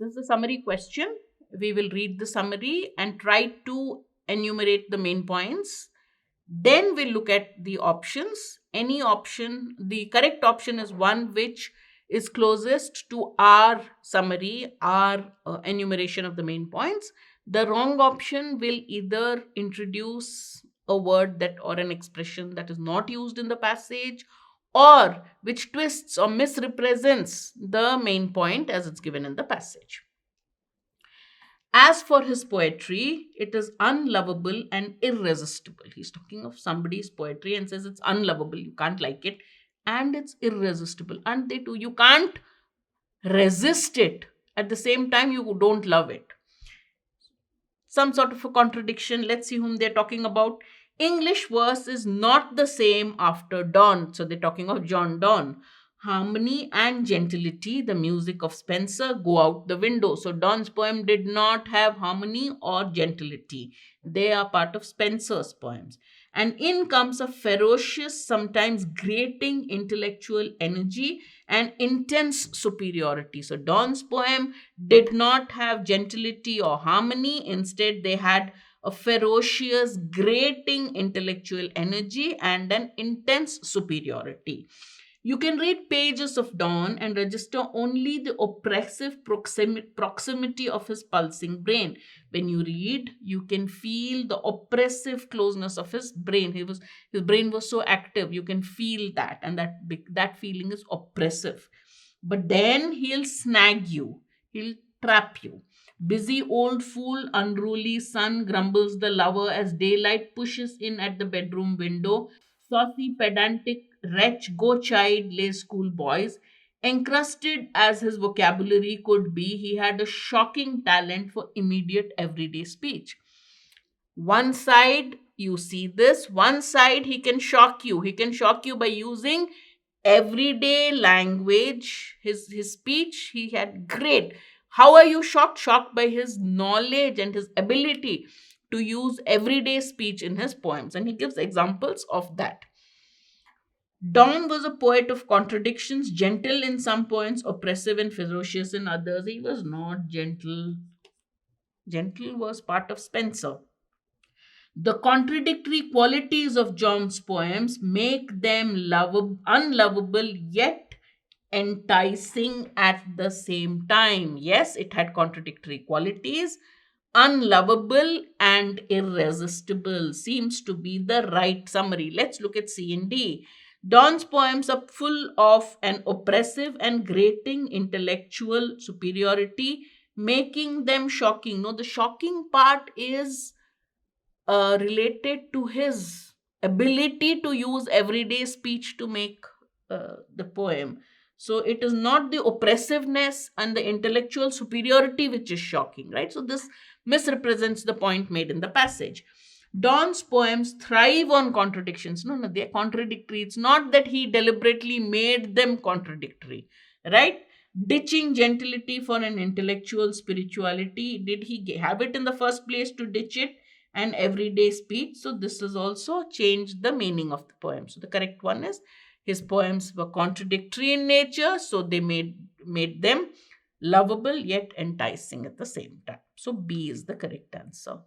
This is a summary question. We will read the summary and try to enumerate the main points. Then we'll look at the options. Any option, the correct option is one which is closest to our summary, our enumeration of the main points. The wrong option will either introduce a word that or an expression that is not used in the passage, or which twists or misrepresents the main point as it's given in the passage. As for his poetry, it is unlovable and irresistible. He's talking of somebody's poetry and says it's unlovable, you can't like it, and it's irresistible. And they too, you can't resist it. At the same time, you don't love it. Some sort of a contradiction. Let's see whom they're talking about. English verse is not the same after dawn. So they're talking of John Donne. Harmony and gentility, the music of Spenser, go out the window. So Donne's poem did not have harmony or gentility. They are part of Spenser's poems. And in comes a ferocious, sometimes grating intellectual energy and intense superiority. So Donne's poem did not have gentility or harmony. Instead, they had a ferocious, grating intellectual energy and an intense superiority. You can read pages of Donne and register only the oppressive proximity of his pulsing brain. When you read, you can feel the oppressive closeness of his brain. His brain was so active. You can feel that, and that feeling is oppressive. But then he'll snag you. He'll trap you. Busy old fool, unruly son, grumbles the lover as daylight pushes in at the bedroom window. Saucy, pedantic wretch, go chide, lay schoolboys. Encrusted as his vocabulary could be, he had a shocking talent for immediate everyday speech. One side, you see this, one side he can shock you. He can shock you by using everyday language. His speech, he had great. How are you shocked? Shocked by his knowledge and his ability to use everyday speech in his poems. And he gives examples of that. Donne was a poet of contradictions, gentle in some points, oppressive and ferocious in others. He was not gentle. Gentle was part of Spenser. The contradictory qualities of John's poems make them unlovable yet enticing at the same time. Yes, it had contradictory qualities. Unlovable and irresistible seems to be the right summary. Let's look at C and D. Donne's poems are full of an oppressive and grating intellectual superiority, making them shocking. No, the shocking part is related to his ability to use everyday speech to make the poem. So it is not the oppressiveness and the intellectual superiority which is shocking, right? So this misrepresents the point made in the passage. Donne's poems thrive on contradictions. No, they're contradictory. It's not that he deliberately made them contradictory, right? Ditching gentility for an intellectual spirituality. Did he have it in the first place to ditch it? And everyday speech. So this has also changed the meaning of the poem. So the correct one is his poems were contradictory in nature, so they made them lovable yet enticing at the same time. So B is the correct answer.